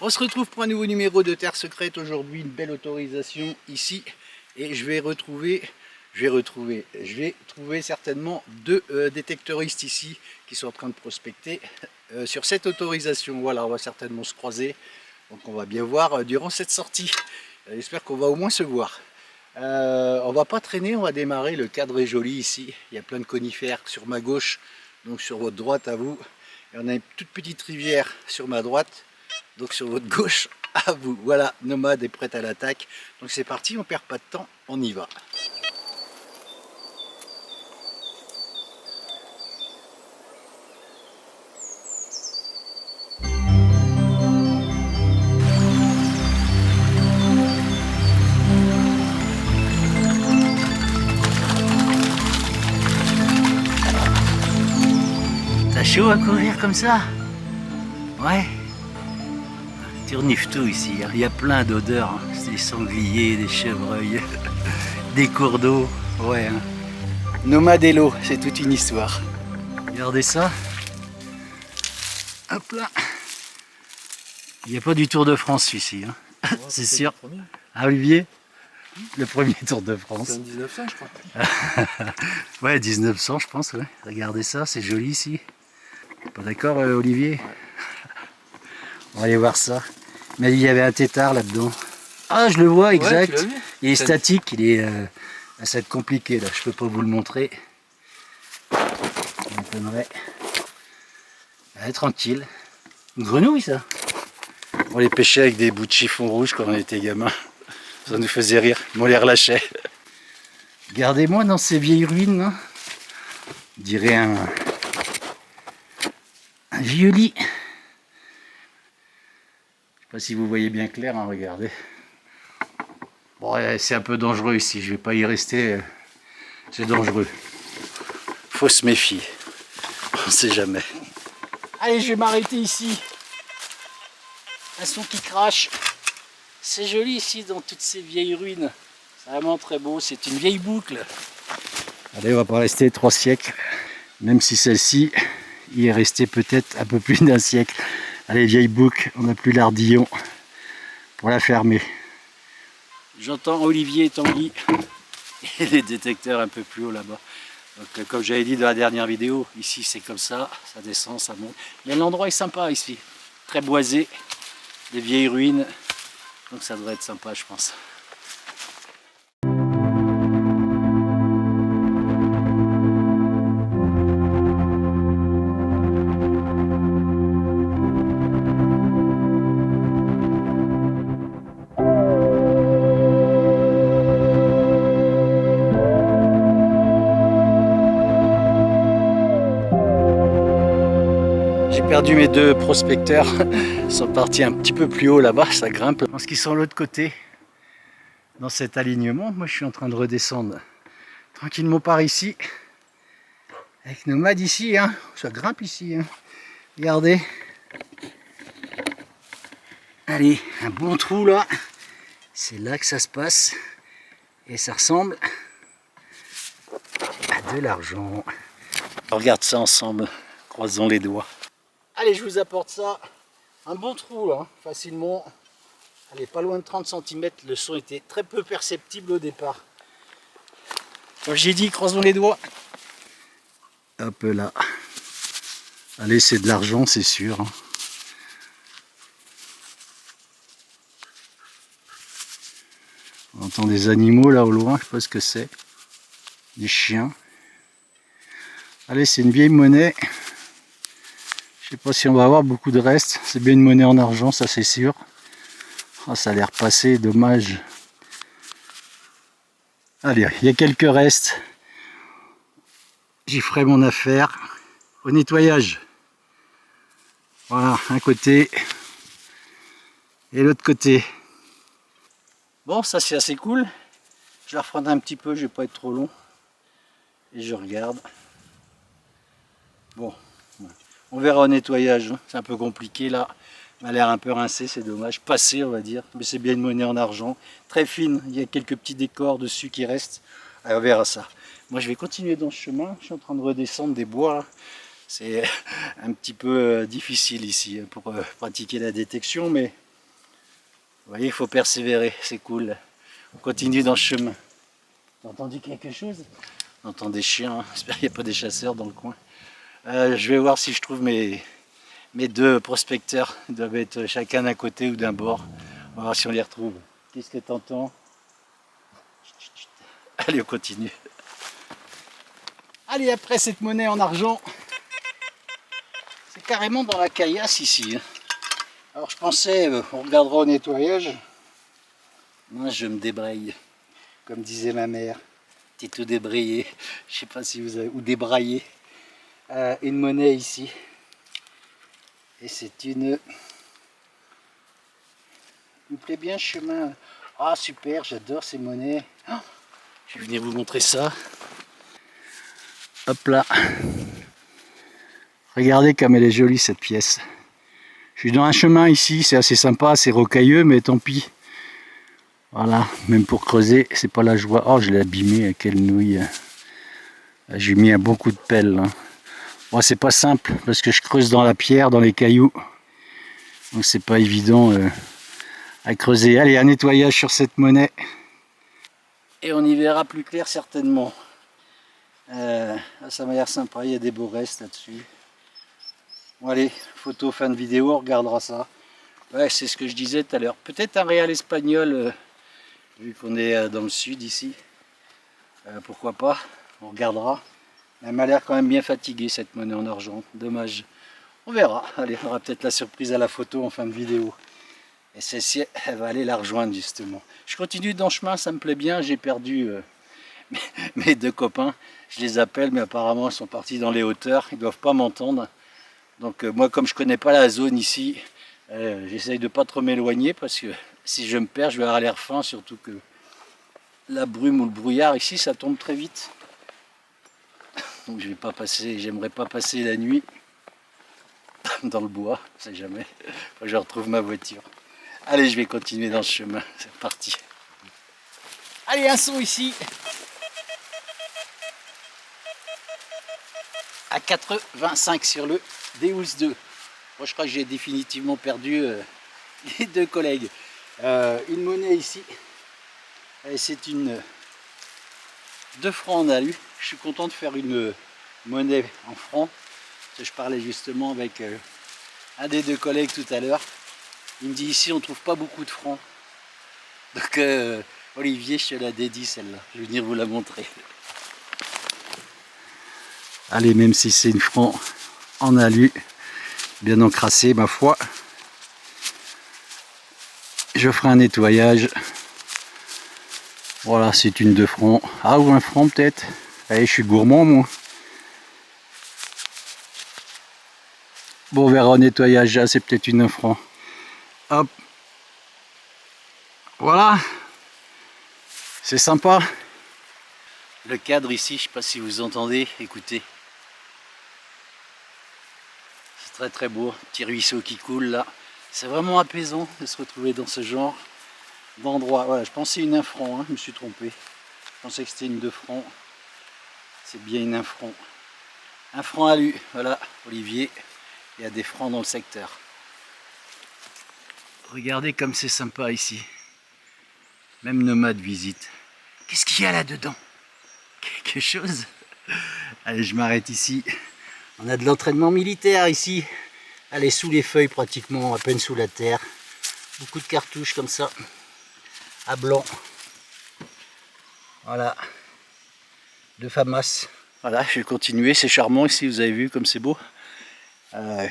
On se retrouve pour un nouveau numéro de Terre Secrète. Aujourd'hui, une belle autorisation ici. Et je vais trouver certainement deux détecteuristes ici qui sont en train de prospecter sur cette autorisation. Voilà, on va certainement se croiser. Donc on va bien voir durant cette sortie. J'espère qu'on va au moins se voir. On va pas traîner, on va démarrer. Le cadre est joli ici. Il y a plein de conifères sur ma gauche, donc sur votre droite à vous. Et on a une toute petite rivière sur ma droite. Donc sur votre gauche, à vous. Voilà, Nomade est prête à l'attaque. Donc c'est parti, on perd pas de temps, on y va. T'as chaud à courir comme ça? Ouais. Tu renifles tout ici, il y a plein d'odeurs, des sangliers, des chevreuils, des cours d'eau, ouais. Nomade et l'eau, c'est toute une histoire. Regardez ça. Hop là. Il n'y a pas du Tour de France ici, hein. Ouais, c'est sûr. Ah Olivier, le premier Tour de France. C'est en 1900 je crois. Ouais, 1900 je pense, ouais. Regardez ça, c'est joli ici. Pas d'accord Olivier? Ouais. On va aller voir ça. Il m'a dit qu'il y avait un tétard là-dedans. Ah, je le vois, exact. Ouais, il est statique, il est... ça va être compliqué là, je peux pas vous le montrer. Ça m'étonnerait. Allez, tranquille. Une grenouille ça. On les pêchait avec des bouts de chiffon rouge quand on était gamin. Ça nous faisait rire, on les relâchait. Regardez-moi dans ces vieilles ruines, hein. On dirait un vieux lit. Je sais pas si vous voyez bien clair, hein, regardez. Bon, c'est un peu dangereux ici, je vais pas y rester, c'est dangereux. Faut se méfier, on sait jamais. Allez, je vais m'arrêter ici. Un son qui crache. C'est joli ici dans toutes ces vieilles ruines. C'est vraiment très beau, c'est une vieille boucle. Allez, on va pas rester 3 siècles, même si celle-ci y est restée peut-être un peu plus d'un siècle. Allez, vieille boucle, on n'a plus l'ardillon pour la fermer. J'entends Olivier et Tanguy et les détecteurs un peu plus haut là-bas. Donc, comme j'avais dit dans la dernière vidéo, ici c'est comme ça descend, ça monte. Mais l'endroit est sympa ici, très boisé, des vieilles ruines, donc ça devrait être sympa je pense. J'ai perdu mes deux prospecteurs, ils sont partis un petit peu plus haut là-bas, ça grimpe. Je pense qu'ils sont de l'autre côté, dans cet alignement. Moi je suis en train de redescendre tranquillement par ici, avec Nomade ici, hein. Ça grimpe ici, hein. Regardez. Allez, un bon trou là, c'est là que ça se passe, et ça ressemble à de l'argent. On regarde ça ensemble, croisons les doigts. Allez, je vous apporte ça. Un bon trou là, facilement. Allez, pas loin de 30 cm. Le son était très peu perceptible au départ. Comme j'ai dit, croisons les doigts. Hop là. Allez, c'est de l'argent, c'est sûr. On entend des animaux là au loin, je sais pas ce que c'est. Des chiens. Allez, c'est une vieille monnaie. Je sais pas si on va avoir beaucoup de restes. C'est bien une monnaie en argent, ça c'est sûr. Oh, ça a l'air passé, dommage. Allez, il y a quelques restes. J'y ferai mon affaire au nettoyage. Voilà, un côté et l'autre côté. Bon, ça c'est assez cool. Je la refroidis un petit peu, je vais pas être trop long. Et je regarde. Bon. On verra au nettoyage, c'est un peu compliqué là, elle a l'air un peu rincée, c'est dommage, passé on va dire, mais c'est bien une monnaie en argent, très fine, il y a quelques petits décors dessus qui restent, allez, on verra ça. Moi je vais continuer dans ce chemin, je suis en train de redescendre des bois, c'est un petit peu difficile ici pour pratiquer la détection, mais Vous voyez, il faut persévérer, c'est cool. On continue dans le chemin. T'as entendu quelque chose? On entend des chiens, hein. J'espère qu'il n'y a pas des chasseurs dans le coin. Je vais voir si je trouve mes deux prospecteurs. Ils doivent être chacun d'un côté ou d'un bord. On va voir si on les retrouve. Qu'est-ce que t'entends? Allez, on continue. Allez, après cette monnaie en argent, c'est carrément dans la caillasse ici. Alors je pensais, on regardera au nettoyage. Moi je me débraye, comme disait ma mère. T'es tout débrayé, je sais pas si vous avez, ou débraillé. Une monnaie ici. Et c'est une... Il me plaît bien ce chemin. Ah super, j'adore ces monnaies. Oh, je vais venir vous montrer ça. Hop là. Regardez comme elle est jolie cette pièce. Je suis dans un chemin ici, c'est assez sympa, c'est rocailleux, mais tant pis. Voilà, même pour creuser, c'est pas la joie. Oh, je l'ai abîmé, quelle nouille. J'ai mis un bon coup de pelle. Hein. Bon, c'est pas simple, parce que je creuse dans la pierre, dans les cailloux. Donc c'est pas évident à creuser. Allez, un nettoyage sur cette monnaie. Et on y verra plus clair certainement. Ça m'a l'air sympa, il y a des beaux restes là-dessus. Bon allez, photo, fin de vidéo, on regardera ça. Ouais, c'est ce que je disais tout à l'heure. Peut-être un réal espagnol, vu qu'on est dans le sud ici. Pourquoi pas, on regardera. Elle m'a l'air quand même bien fatiguée cette monnaie en argent, dommage. On verra, allez, on aura peut-être la surprise à la photo en fin de vidéo. Et celle-ci, elle va aller la rejoindre justement. Je continue dans le chemin, ça me plaît bien, j'ai perdu mes deux copains. Je les appelle, mais apparemment ils sont partis dans les hauteurs, ils ne doivent pas m'entendre. Donc moi, comme je connais pas la zone ici, j'essaye de pas trop m'éloigner parce que si je me perds, je vais avoir l'air fin, surtout que la brume ou le brouillard ici, ça tombe très vite. Donc je vais pas passer, j'aimerais pas passer la nuit dans le bois, on sait jamais. Faut que je retrouve ma voiture. Allez, je vais continuer dans ce chemin, c'est parti. Allez, un son ici. À 85 sur le Deus 2. Moi, je crois que j'ai définitivement perdu les deux collègues. Une monnaie ici. C'est une 2 francs en alu. Je suis content de faire une monnaie en francs. Je parlais justement avec un des deux collègues tout à l'heure. Il me dit ici on ne trouve pas beaucoup de francs. Donc Olivier, je te la dédie celle-là. Je vais venir vous la montrer. Allez, même si c'est une franc en alu, bien encrassé ma foi, je ferai un nettoyage. Voilà, c'est une 2 francs. Ah, ou 1 franc peut-être. Allez, je suis gourmand moi. Bon, on verra au nettoyage, là c'est peut-être une 1 franc. Hop. Voilà. C'est sympa. Le cadre ici, je ne sais pas si vous entendez, écoutez. C'est très très beau, petit ruisseau qui coule là. C'est vraiment apaisant de se retrouver dans ce genre d'endroit. Voilà, je pensais une 1 franc, hein, je me suis trompé. Je pensais que c'était une 2 francs. C'est bien une 1 franc. 1 franc alu, voilà, Olivier. Il y a des francs dans le secteur. Regardez comme c'est sympa ici. Même nomade visite. Qu'est-ce qu'il y a là-dedans? Quelque chose? Allez, je m'arrête ici. On a de l'entraînement militaire ici. Allez, sous les feuilles pratiquement, à peine sous la terre. Beaucoup de cartouches comme ça. À blanc. Voilà. De FAMAS. Voilà, je vais continuer. C'est charmant ici, vous avez vu comme c'est beau.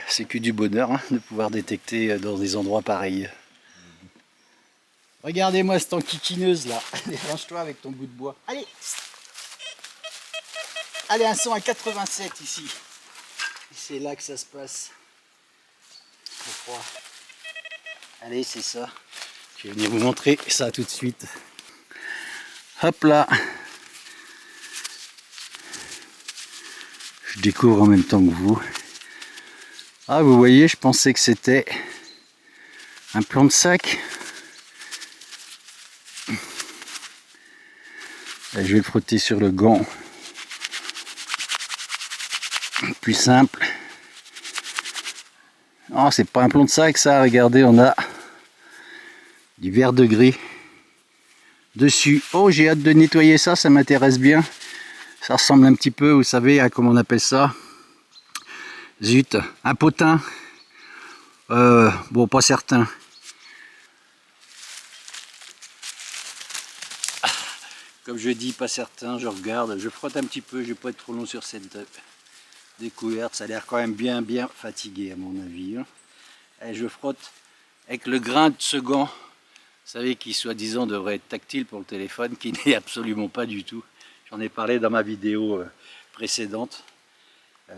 C'est que du bonheur hein, de pouvoir détecter dans des endroits pareils. Regardez-moi cette enquiquineuse là. Allez, range-toi avec ton bout de bois. Allez. Allez, un son à 87 ici. C'est là que ça se passe. Je crois. Allez, c'est ça. Je vais venir vous montrer ça tout de suite. Hop là. Je découvre en même temps que vous. Ah, vous voyez, je pensais que c'était un plan de sac. Là, je vais le frotter sur le gant. Plus simple. Oh, c'est pas un plan de sac ça, regardez, on a du vert de gris dessus. Oh, j'ai hâte de nettoyer ça, ça m'intéresse bien. Ça ressemble un petit peu, vous savez, à comment on appelle ça? Zut, un potin. Bon, pas certain. Comme je dis, pas certain, je regarde, je frotte un petit peu, je vais pas être trop long sur cette découverte. Ça a l'air quand même bien fatigué à mon avis. Et je frotte avec le grain de ce gant. Vous savez, qui soi-disant devrait être tactile pour le téléphone, qui n'est absolument pas du tout. J'en ai parlé dans ma vidéo précédente.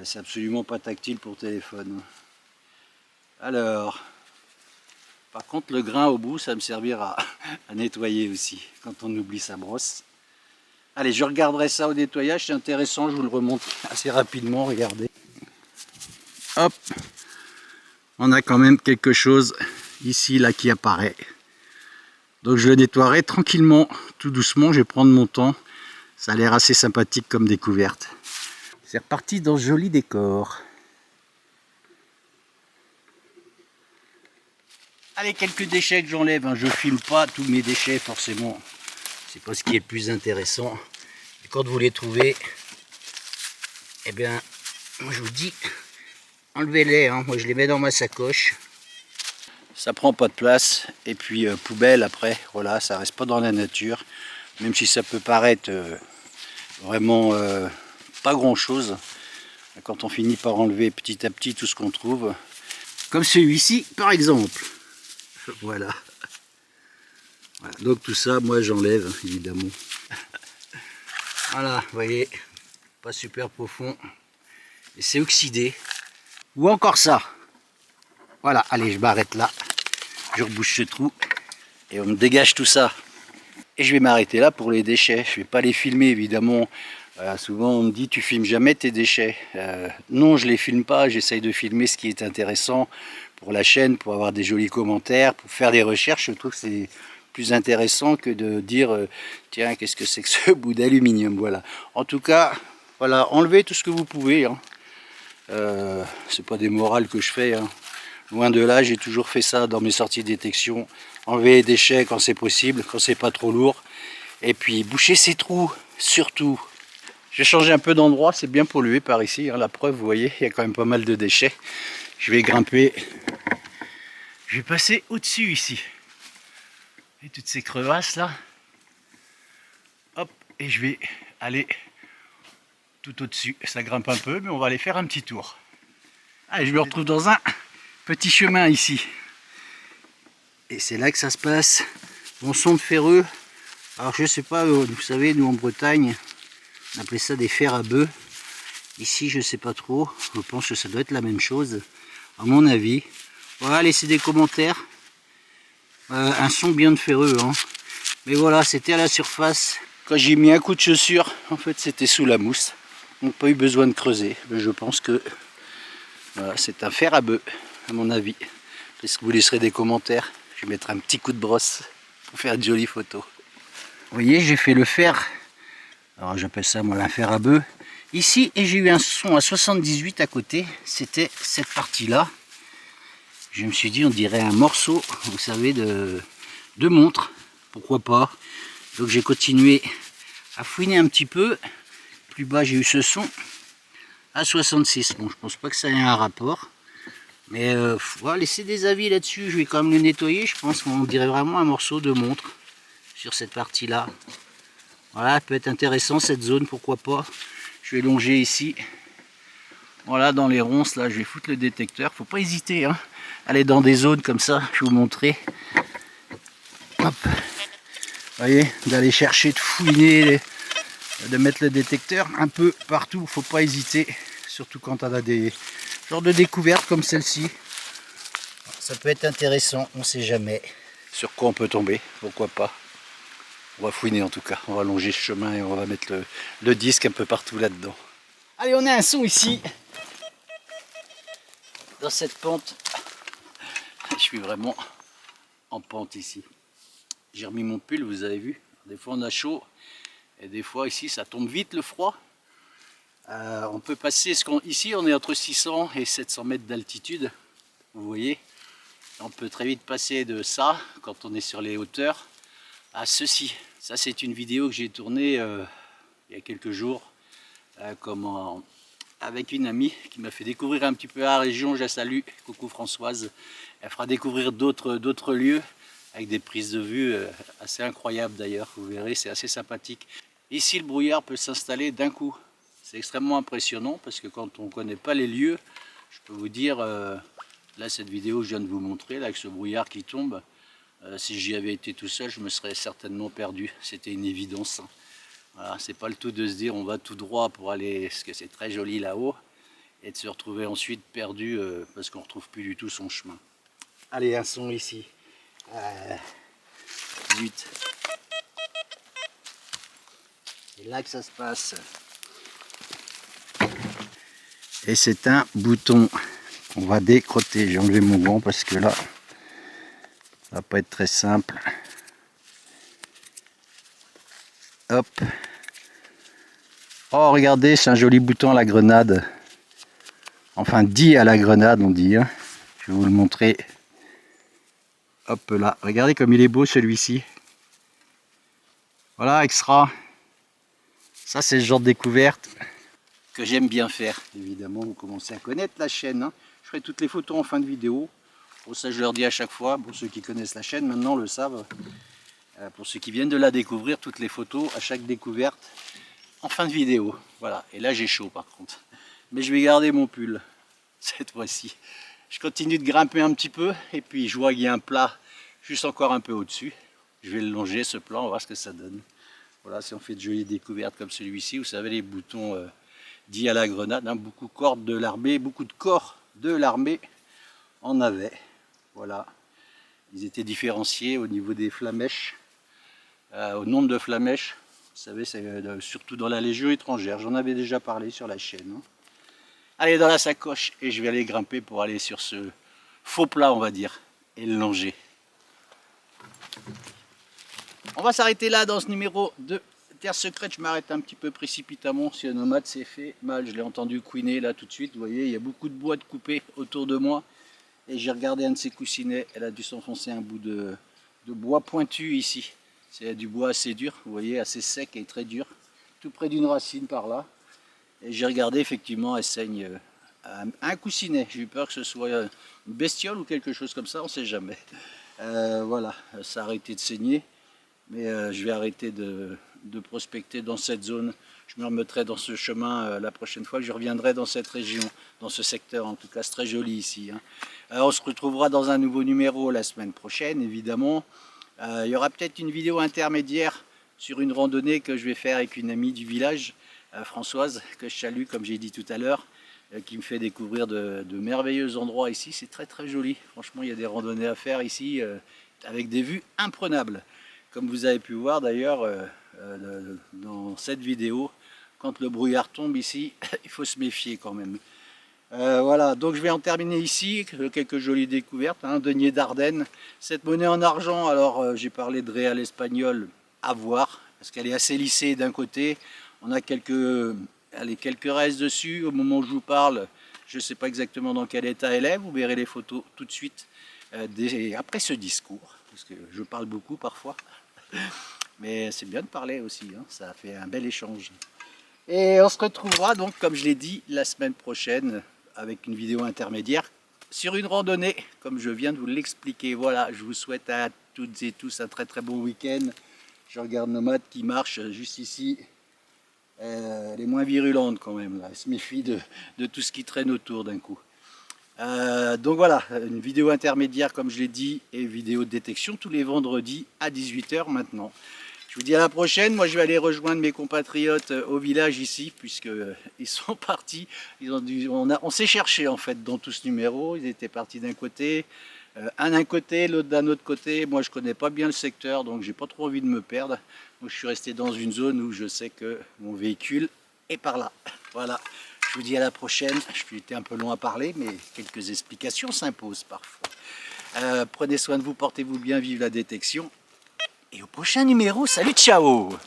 C'est absolument pas tactile pour le téléphone. Alors, par contre, le grain au bout, ça me servira à nettoyer aussi, quand on oublie sa brosse. Allez, je regarderai ça au nettoyage, c'est intéressant, je vous le remonte assez rapidement, regardez. Hop, on a quand même quelque chose ici, là, qui apparaît. Donc je le nettoierai tranquillement, tout doucement, je vais prendre mon temps. Ça a l'air assez sympathique comme découverte. C'est reparti dans ce joli décor. Allez, quelques déchets que j'enlève, hein. Je filme pas tous mes déchets forcément. C'est pas ce qui est le plus intéressant. Et quand vous les trouvez, eh bien, moi je vous dis, enlevez-les, hein. Moi je les mets dans ma sacoche. Ça prend pas de place. Et puis poubelle après, voilà, ça reste pas dans la nature. Même si ça peut paraître vraiment pas grand chose. Quand on finit par enlever petit à petit tout ce qu'on trouve. Comme celui-ci par exemple. Voilà. Voilà. Donc tout ça, moi j'enlève évidemment. Voilà, vous voyez, pas super profond. Et c'est oxydé. Ou encore ça. Voilà, allez, je m'arrête là. Je rebouche ce trou et on me dégage tout ça. Et je vais m'arrêter là pour les déchets. Je vais pas les filmer évidemment. Souvent on me dit tu filmes jamais tes déchets. Non, je les filme pas. J'essaye de filmer ce qui est intéressant pour la chaîne, pour avoir des jolis commentaires, pour faire des recherches. Je trouve que c'est plus intéressant que de dire tiens, qu'est-ce que c'est que ce bout d'aluminium. Voilà. En tout cas, voilà, enlevez tout ce que vous pouvez. Hein. C'est pas des morales que je fais. Hein. Loin de là, j'ai toujours fait ça dans mes sorties de détection. Enlever les déchets quand c'est possible, quand c'est pas trop lourd. Et puis boucher ces trous, surtout. J'ai changé un peu d'endroit, c'est bien pollué par ici. Hein. La preuve, vous voyez, il y a quand même pas mal de déchets. Je vais grimper. Je vais passer au-dessus ici. Et toutes ces crevasses là. Hop, et je vais aller tout au-dessus. Ça grimpe un peu, mais on va aller faire un petit tour. Allez, je me retrouve dans un petit chemin ici. Et c'est là que ça se passe. Mon sonde ferreux. Alors je sais pas, vous savez, nous en Bretagne, on appelait ça des fers à bœufs. Ici je sais pas trop. Je pense que ça doit être la même chose, à mon avis. Voilà, laissez des commentaires. Un son bien de ferreux. Hein. Mais voilà, c'était à la surface. Quand j'ai mis un coup de chaussure, en fait c'était sous la mousse. Donc pas eu besoin de creuser. Mais je pense que voilà, c'est un fer à bœuf, à mon avis. Vous laisserez des commentaires. Je vais mettre un petit coup de brosse pour faire une jolie photo. Vous voyez, j'ai fait le fer. Alors j'appelle ça moi un fer à bœuf. Ici, et j'ai eu un son à 78 à côté. C'était cette partie-là. Je me suis dit, on dirait un morceau, vous savez, de montre. Pourquoi pas. Donc j'ai continué à fouiner un petit peu. Plus bas, j'ai eu ce son à 66. Bon, je pense pas que ça ait un rapport. Mais voilà, laissez des avis là-dessus. Je vais quand même le nettoyer. Je pense qu'on dirait vraiment un morceau de montre sur cette partie-là. Voilà, peut être intéressant cette zone, pourquoi pas. Je vais longer ici. Voilà, dans les ronces, là, je vais foutre le détecteur. Faut pas hésiter, hein. Aller dans des zones comme ça, je vais vous montrer. Hop. Vous voyez, d'aller chercher, de fouiner, de mettre le détecteur un peu partout. Faut pas hésiter, surtout quand on a des genres de découvertes comme celle-ci. Ça peut être intéressant, on sait jamais. Sur quoi on peut tomber, pourquoi pas. On va fouiner en tout cas, on va longer ce chemin et on va mettre le disque un peu partout là-dedans. Allez, on a un son ici, dans cette pente. Je suis vraiment en pente ici. J'ai remis mon pull, vous avez vu. Des fois on a chaud et des fois ici ça tombe vite le froid. On peut passer, ici on est entre 600 et 700 mètres d'altitude, vous voyez. On peut très vite passer de ça, quand on est sur les hauteurs, à ceci. Ça, c'est une vidéo que j'ai tournée il y a quelques jours avec une amie qui m'a fait découvrir un petit peu la région. Je la salue, coucou Françoise. Elle fera découvrir d'autres lieux avec des prises de vue assez incroyables d'ailleurs. Vous verrez, c'est assez sympathique. Ici, le brouillard peut s'installer d'un coup. C'est extrêmement impressionnant parce que quand on ne connaît pas les lieux, je peux vous dire, là cette vidéo que je viens de vous montrer, là, avec ce brouillard qui tombe, si j'y avais été tout seul, je me serais certainement perdu. C'était une évidence. Voilà, c'est pas le tout de se dire on va tout droit pour aller, parce que c'est très joli là-haut, et de se retrouver ensuite perdu parce qu'on ne retrouve plus du tout son chemin. Allez, un son ici. 18. C'est là que ça se passe. Et c'est un bouton qu'on va décrotter. J'ai enlevé mon gant parce que là, ça va pas être très simple. Hop. Oh, regardez, c'est un joli bouton à la grenade. Enfin, dit à la grenade, on dit. Hein. Je vais vous le montrer. Hop là. Regardez comme il est beau celui-ci. Voilà, extra. Ça, c'est le genre de découverte que j'aime bien faire. Évidemment, vous commencez à connaître la chaîne. Hein. Je ferai toutes les photos en fin de vidéo. Bon, ça, je leur dis à chaque fois. Pour ceux qui connaissent la chaîne, maintenant le savent. Pour ceux qui viennent de la découvrir, toutes les photos à chaque découverte en fin de vidéo. Voilà. Et là, j'ai chaud par contre. Mais je vais garder mon pull cette fois-ci. Je continue de grimper un petit peu. Et puis, je vois qu'il y a un plat juste encore un peu au-dessus. Je vais le longer, ce plat. On va voir ce que ça donne. Voilà, si on fait de jolies découvertes comme celui-ci, vous savez, les boutons dits à la grenade, hein, beaucoup de corps de l'armée en avaient. Voilà, ils étaient différenciés au niveau des flamèches, au nombre de flamèches. Vous savez, c'est surtout dans la Légion étrangère. J'en avais déjà parlé sur la chaîne. Hein. Allez, dans la sacoche, et je vais aller grimper pour aller sur ce faux plat, on va dire, et le longer. On va s'arrêter là dans ce numéro de Terre Secrète. Je m'arrête un petit peu précipitamment. Si un nomade s'est fait mal, je l'ai entendu couiner là tout de suite. Vous voyez, il y a beaucoup de bois de coupé autour de moi. Et j'ai regardé un de ces coussinets. Elle a dû s'enfoncer un bout de bois pointu ici. C'est du bois assez dur, vous voyez, assez sec et très dur. Tout près d'une racine par là. Et j'ai regardé, effectivement, elle saigne un coussinet. J'ai eu peur que ce soit une bestiole ou quelque chose comme ça, on ne sait jamais. Voilà, ça a arrêté de saigner. Mais je vais arrêter de prospecter dans cette zone. Je me remettrai dans ce chemin la prochaine fois que je reviendrai dans cette région, dans ce secteur. En tout cas, c'est très joli ici. Hein. On se retrouvera dans un nouveau numéro la semaine prochaine, évidemment. Il y aura peut-être une vidéo intermédiaire sur une randonnée que je vais faire avec une amie du village, Françoise, que je salue, comme j'ai dit tout à l'heure, qui me fait découvrir de merveilleux endroits ici. C'est très très joli. Franchement, il y a des randonnées à faire ici avec des vues imprenables. Comme vous avez pu voir d'ailleurs dans cette vidéo, quand le brouillard tombe ici, il faut se méfier quand même. Voilà, donc je vais en terminer ici, quelques jolies découvertes, hein, denier d'Ardennes. Cette monnaie en argent, alors j'ai parlé de réal espagnol, à voir, parce qu'elle est assez lissée d'un côté. On a quelques restes dessus, au moment où je vous parle, je ne sais pas exactement dans quel état elle est, vous verrez les photos tout de suite après ce discours, parce que je parle beaucoup parfois. Mais c'est bien de parler aussi, hein, ça fait un bel échange. Et on se retrouvera donc, comme je l'ai dit, la semaine prochaine avec une vidéo intermédiaire sur une randonnée, comme je viens de vous l'expliquer. Voilà, je vous souhaite à toutes et tous un très très bon week-end. Je regarde Nomade qui marche juste ici. Elle est moins virulente quand même, là. Elle se méfie de tout ce qui traîne autour d'un coup. Donc voilà, une vidéo intermédiaire comme je l'ai dit et vidéo de détection tous les vendredis à 18 h maintenant. Je vous dis à la prochaine. Moi je vais aller rejoindre mes compatriotes au village ici puisqu'ils sont partis. On s'est cherché en fait dans tout ce numéro. Ils étaient partis d'un côté, un d'un côté, l'autre d'un autre côté. Moi je connais pas bien le secteur donc j'ai pas trop envie de me perdre. Donc je suis resté dans une zone où je sais que mon véhicule est par là. Voilà. Je vous dis à la prochaine. Je été un peu long à parler, mais quelques explications s'imposent parfois. Prenez soin de vous, portez-vous bien, vive la détection. Et au prochain numéro, salut, ciao!